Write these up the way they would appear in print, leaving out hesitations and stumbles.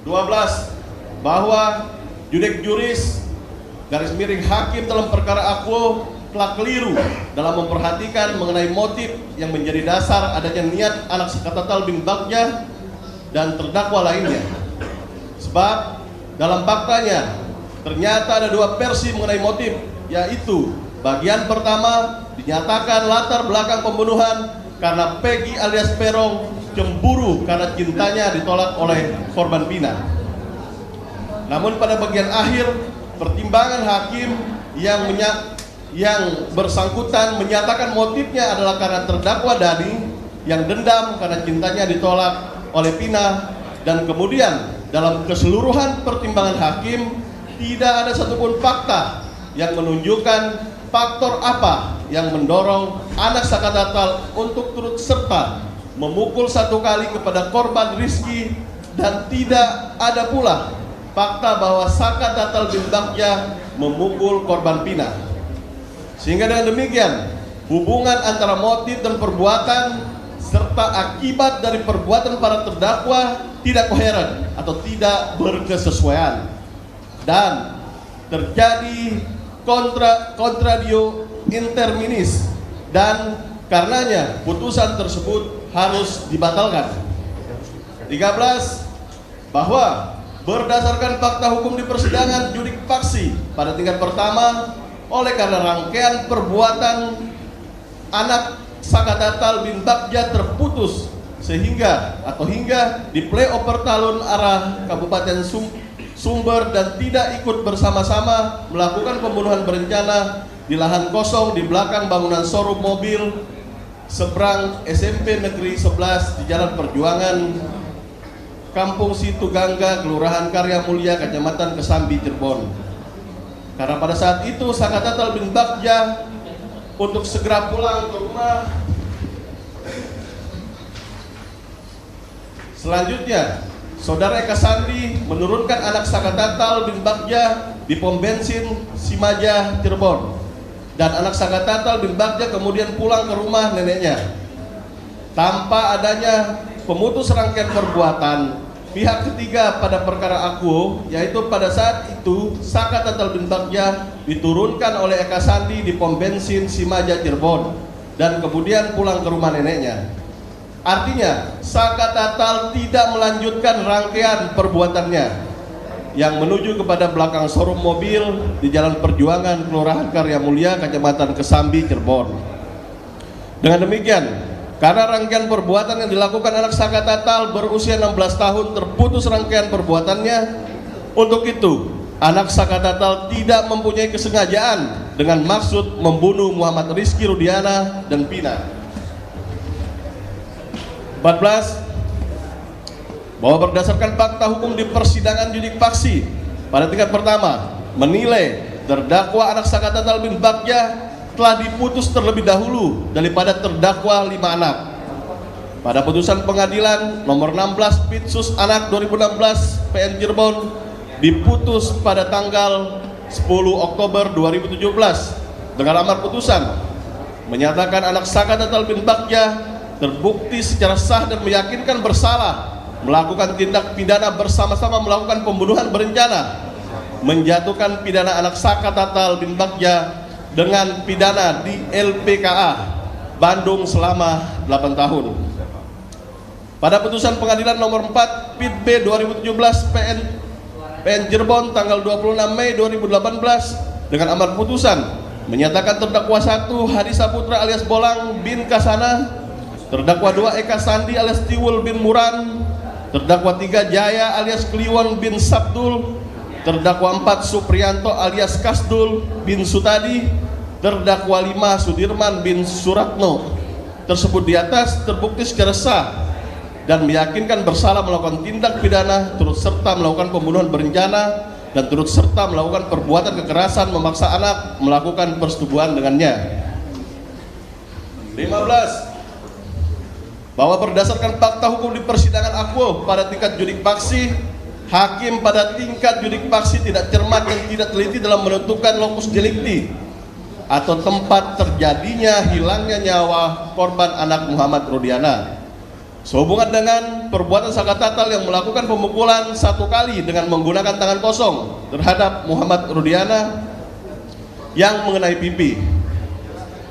12. Bahwa judek juris garis miring hakim dalam perkara akuo telah keliru dalam memperhatikan mengenai motif yang menjadi dasar adanya niat anak Sakatatal bin Bagja dan terdakwa lainnya. Sebab dalam faktanya ternyata ada dua versi mengenai motif, yaitu bagian pertama dinyatakan latar belakang pembunuhan karena Peggy alias Peron cemburu karena cintanya ditolak oleh korban Pina. Namun pada bagian akhir pertimbangan hakim yang bersangkutan menyatakan motifnya adalah karena terdakwa Dani yang dendam karena cintanya ditolak oleh Pina, dan kemudian dalam keseluruhan pertimbangan hakim tidak ada satupun fakta yang menunjukkan faktor apa yang mendorong anak Sakatatal untuk turut serta memukul satu kali kepada korban Rizky, dan tidak ada pula fakta bahwa Sakatatal bin Bagja memukul korban Pina. Sehingga dengan demikian hubungan antara motif dan perbuatan serta akibat dari perbuatan para terdakwa tidak koheren atau tidak berkesesuaian, dan terjadi contradio interminis, dan karenanya putusan tersebut harus dibatalkan. 13. Bahwa berdasarkan fakta hukum di persidangan judik faksi pada tingkat pertama, oleh karena rangkaian perbuatan anak Sakatatal bin Bagja terputus hingga di playover talun arah Kabupaten Sumber dan tidak ikut bersama-sama melakukan pembunuhan berencana di lahan kosong di belakang bangunan showroom mobil seberang SMP Negeri 11 di Jalan Perjuangan, Kampung Situ Gangga, Kelurahan Karya Mulia, Kecamatan Kesambi, Cirebon. Karena pada saat itu Sakatatal bin Bagja untuk segera pulang ke rumah. Selanjutnya, Saudara Eka Sandi menurunkan anak Sakatatal bin Bagja di pom bensin Simaja, Cirebon, dan anak Sakatatal bin Bagja kemudian pulang ke rumah neneknya tanpa adanya pemutus rangkaian perbuatan pihak ketiga pada perkara akuo, yaitu pada saat itu Sakatatal bin Bagja diturunkan oleh Eka Sandi di pom bensin Simaja, Cirebon, dan kemudian pulang ke rumah neneknya. Artinya Sakatatal tidak melanjutkan rangkaian perbuatannya yang menuju kepada belakang showroom mobil di Jalan Perjuangan, Kelurahan Karya Mulia, Kecamatan Kesambi, Cirebon. Dengan demikian, karena rangkaian perbuatan yang dilakukan anak Sakatatal berusia 16 tahun terputus rangkaian perbuatannya, untuk itu anak Sakatatal tidak mempunyai kesengajaan dengan maksud membunuh Muhammad Rizky Rudiana dan Pina. 14. Bahwa berdasarkan fakta hukum di persidangan judik faksi pada tingkat pertama menilai terdakwa anak Sakatatal bin Bagja telah diputus terlebih dahulu daripada terdakwa 5 anak. Pada putusan pengadilan nomor 16 Pitsus Anak 2016 PN Cirebon diputus pada tanggal 10 Oktober 2017 dengan amar putusan menyatakan anak Sakatatal bin Bagja terbukti secara sah dan meyakinkan bersalah melakukan tindak pidana bersama-sama melakukan pembunuhan berencana, menjatuhkan pidana anak Sakatatal bin Bagja dengan pidana di LPKA Bandung selama 8 tahun. Pada putusan pengadilan nomor 4 Pit B 2017 PN Cirebon tanggal 26 Mei 2018 dengan amar putusan menyatakan terdakwa 1 Hadi Saputra alias Bolang bin Kasana, terdakwa 2 Eka Sandi alias Tiwul bin Muran, terdakwa 3 Jaya alias Kliwon bin Sabdul, terdakwa 4 Supriyanto alias Kasdul bin Sutadi, terdakwa 5 Sudirman bin Suratno. Tersebut di atas terbukti secara sah dan meyakinkan bersalah melakukan tindak pidana turut serta melakukan pembunuhan berencana dan turut serta melakukan perbuatan kekerasan memaksa anak melakukan persetubuhan dengannya. 15. Bahwa berdasarkan fakta hukum di persidangan akuo pada tingkat judik faksi, hakim pada tingkat judik faksi tidak cermat dan tidak teliti dalam menentukan lokus delikti atau tempat terjadinya hilangnya nyawa korban anak Muhammad Rudiana. Sehubungan dengan perbuatan Saka Tatal yang melakukan pemukulan 1 kali dengan menggunakan tangan kosong terhadap Muhammad Rudiana yang mengenai pipi.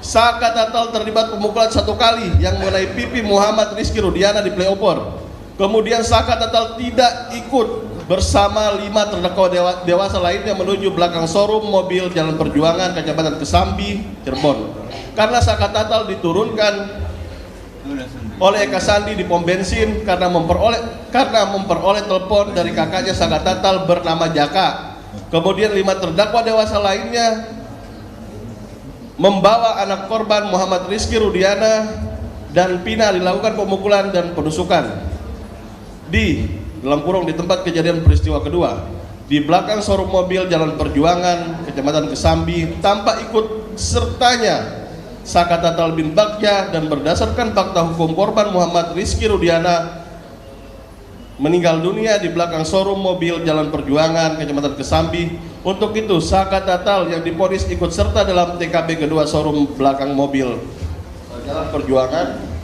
Saka Tatal terlibat pemukulan 1 kali yang mengenai pipi Muhammad Rizky Rudiana di Flyover. Kemudian Saka Tatal tidak ikut bersama 5 terdakwa dewasa lainnya menuju belakang showroom mobil Jalan Perjuangan, Kecamatan Kesambi, Cirebon. Karena Saka Tatal diturunkan oleh Eka Sandi di pom bensin karena memperoleh telepon dari kakaknya Saka Tatal bernama Jaka. Kemudian 5 terdakwa dewasa lainnya membawa anak korban Muhammad Rizky Rudiana dan Pina dilakukan pemukulan dan penusukan di tempat kejadian peristiwa kedua di belakang showroom mobil Jalan Perjuangan, Kecamatan Kesambi, tanpa ikut sertanya Saka Tatal bin Bagja, dan berdasarkan fakta hukum korban Muhammad Rizky Rudiana meninggal dunia di belakang showroom mobil Jalan Perjuangan, Kecamatan Kesambi. Untuk itu Saka Tatal yang divonis ikut serta dalam TKP kedua showroom belakang mobil Jalan Perjuangan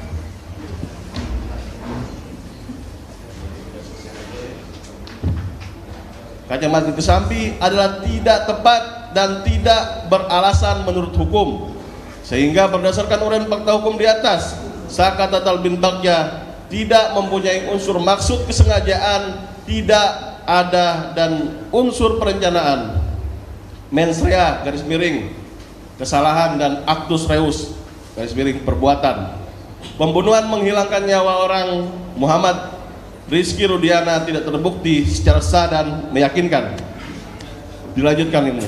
Kecamatan Kesambi adalah tidak tepat dan tidak beralasan menurut hukum, sehingga berdasarkan uraian fakta hukum di atas, Saka Tatal bin Bagja tidak mempunyai unsur maksud kesengajaan, tidak ada, dan unsur perencanaan, mens rea garis miring kesalahan, dan actus reus garis miring perbuatan pembunuhan menghilangkan nyawa orang Muhammad Rizky Rudiana tidak terbukti secara sah dan meyakinkan. Dilanjutkan ini.